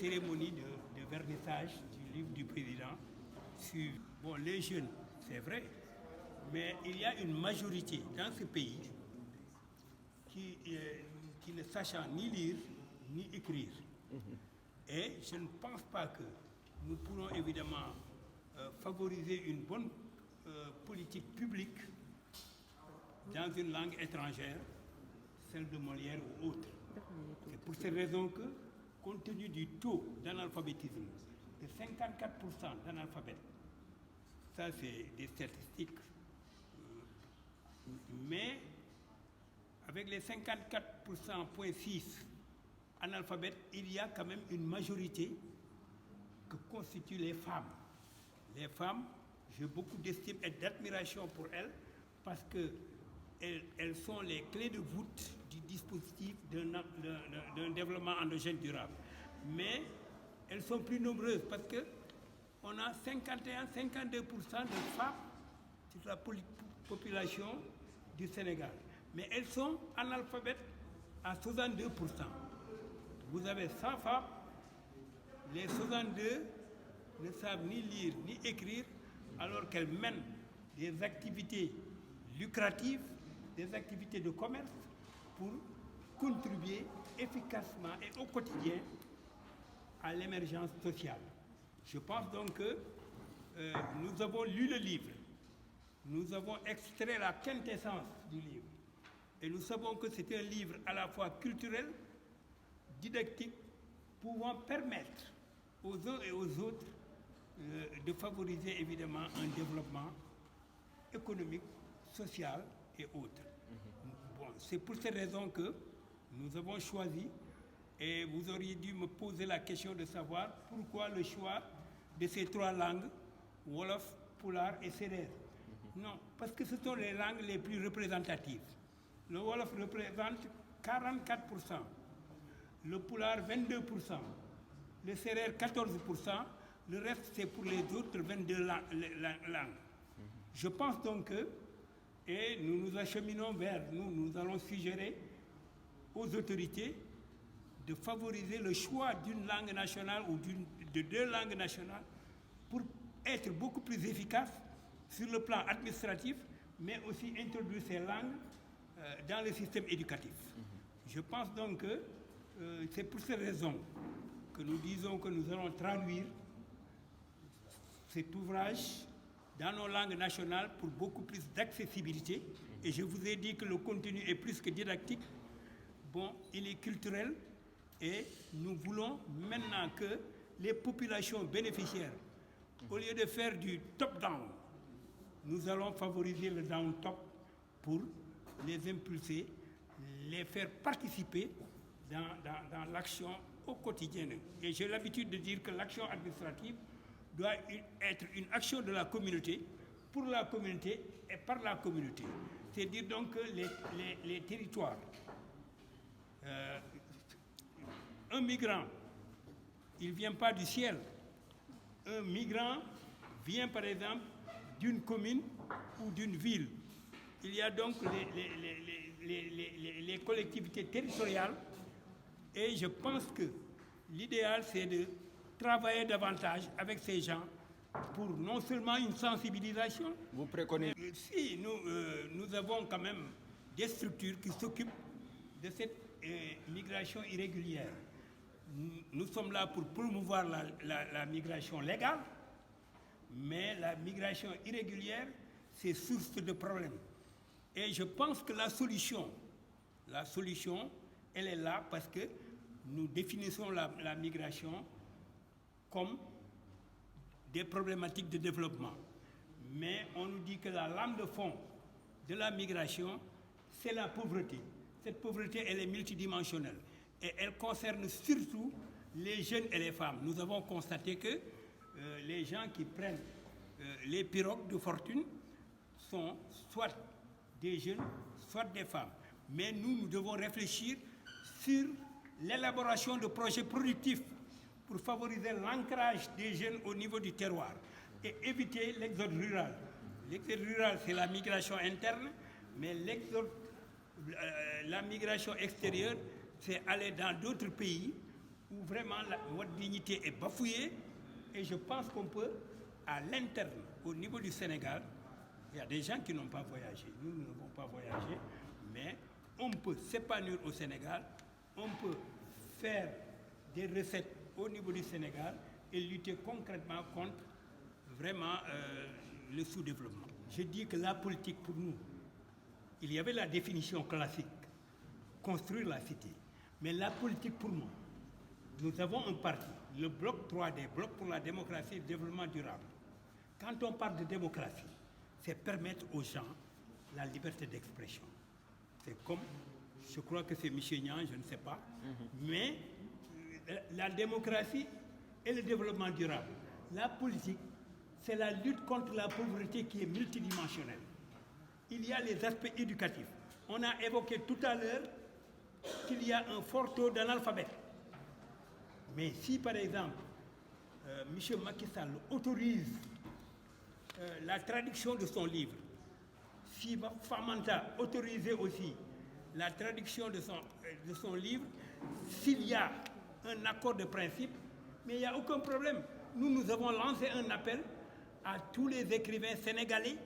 cérémonie de vernissage du livre du président sur les jeunes, c'est vrai, mais il y a une majorité dans ce pays qui ne sachant ni lire ni écrire. Et je ne pense pas que nous pourrons évidemment favoriser une bonne politique publique dans une langue étrangère, celle de Molière ou autre. C'est pour ces raisons que, compte tenu du taux d'analphabétisme de 54% d'analphabètes, ça c'est des statistiques, mais avec les 54,6% analphabètes, il y a quand même une majorité que constituent les femmes. Les femmes, j'ai beaucoup d'estime et d'admiration pour elles parce qu'elles sont les clés de voûte du dispositif d'un développement endogène durable. Mais elles sont plus nombreuses parce qu'on a 51-52% de femmes sur la population du Sénégal. Mais elles sont analphabètes à 62%. Vous avez 100 femmes, les 62 ne savent ni lire ni écrire alors qu'elles mènent des activités lucratives, des activités de commerce pour contribuer efficacement et au quotidien à l'émergence sociale. Je pense donc que nous avons lu le livre, nous avons extrait la quintessence du livre et nous savons que c'est un livre à la fois culturel, didactique, pouvant permettre aux uns et aux autres de favoriser évidemment un développement économique, social et autres. C'est pour ces raisons que nous avons choisi, et vous auriez dû me poser la question de savoir pourquoi le choix de ces trois langues, Wolof, Pulaar et Serer. Non, parce que ce sont les langues les plus représentatives. Le Wolof représente 44%, le Pulaar 22%, le Serer 14%, le reste c'est pour les autres 22 langues. Je pense donc que, et nous nous acheminons vers, nous allons suggérer aux autorités de favoriser le choix d'une langue nationale ou de deux langues nationales pour être beaucoup plus efficace sur le plan administratif, mais aussi introduire ces langues dans le système éducatif. Je pense donc que c'est pour ces raisons que nous disons que nous allons traduire cet ouvrage dans nos langues nationales pour beaucoup plus d'accessibilité. Et je vous ai dit que le contenu est plus que didactique. Il est culturel et nous voulons maintenant que les populations bénéficiaires, au lieu de faire du top-down, nous allons favoriser le down-top pour les impulser, les faire participer dans l'action au quotidien. Et j'ai l'habitude de dire que l'action administrative doit être une action de la communauté, pour la communauté et par la communauté. C'est-à-dire donc que les territoires, un migrant, il ne vient pas du ciel. Un migrant vient par exemple d'une commune ou d'une ville. Il y a donc les collectivités territoriales et je pense que l'idéal c'est de travailler davantage avec ces gens pour non seulement une sensibilisation. Vous préconisez? Si, nous avons quand même des structures qui s'occupent de cette migration irrégulière. Nous sommes là pour promouvoir la migration légale, mais la migration irrégulière, c'est source de problèmes. Et je pense que la solution, elle est là parce que nous définissons la migration comme des problématiques de développement. Mais on nous dit que la lame de fond de la migration, c'est la pauvreté. Cette pauvreté, elle est multidimensionnelle. Et elle concerne surtout les jeunes et les femmes. Nous avons constaté que les gens qui prennent les pirogues de fortune sont soit des jeunes, soit des femmes. Mais nous devons réfléchir sur l'élaboration de projets productifs pour favoriser l'ancrage des jeunes au niveau du terroir et éviter l'exode rural. L'exode rural, c'est la migration interne, mais la migration extérieure, c'est aller dans d'autres pays où vraiment votre dignité est bafouillée. Et je pense qu'on peut, à l'interne, au niveau du Sénégal, il y a des gens qui n'ont pas voyagé. Nous n'avons pas voyagé, mais on peut s'épanouir au Sénégal, on peut faire des recettes au niveau du Sénégal et lutter concrètement contre vraiment le sous-développement. Je dis que la politique pour nous, il y avait la définition classique, construire la cité. Mais la politique pour moi, nous avons un parti, le bloc 3D, bloc pour la démocratie et le développement durable. Quand on parle de démocratie, c'est permettre aux gens la liberté d'expression. C'est comme, je crois que c'est Michel Niang, je ne sais pas, mais la démocratie et le développement durable. La politique, c'est la lutte contre la pauvreté qui est multidimensionnelle. Il y a les aspects éducatifs. On a évoqué tout à l'heure qu'il y a un fort taux d'analphabète. Mais si, par exemple, M. Macky Sall autorise la traduction de son livre, si Famanta autorisait aussi la traduction de son livre, s'il y a un accord de principe, mais il n'y a aucun problème. Nous avons lancé un appel à tous les écrivains sénégalais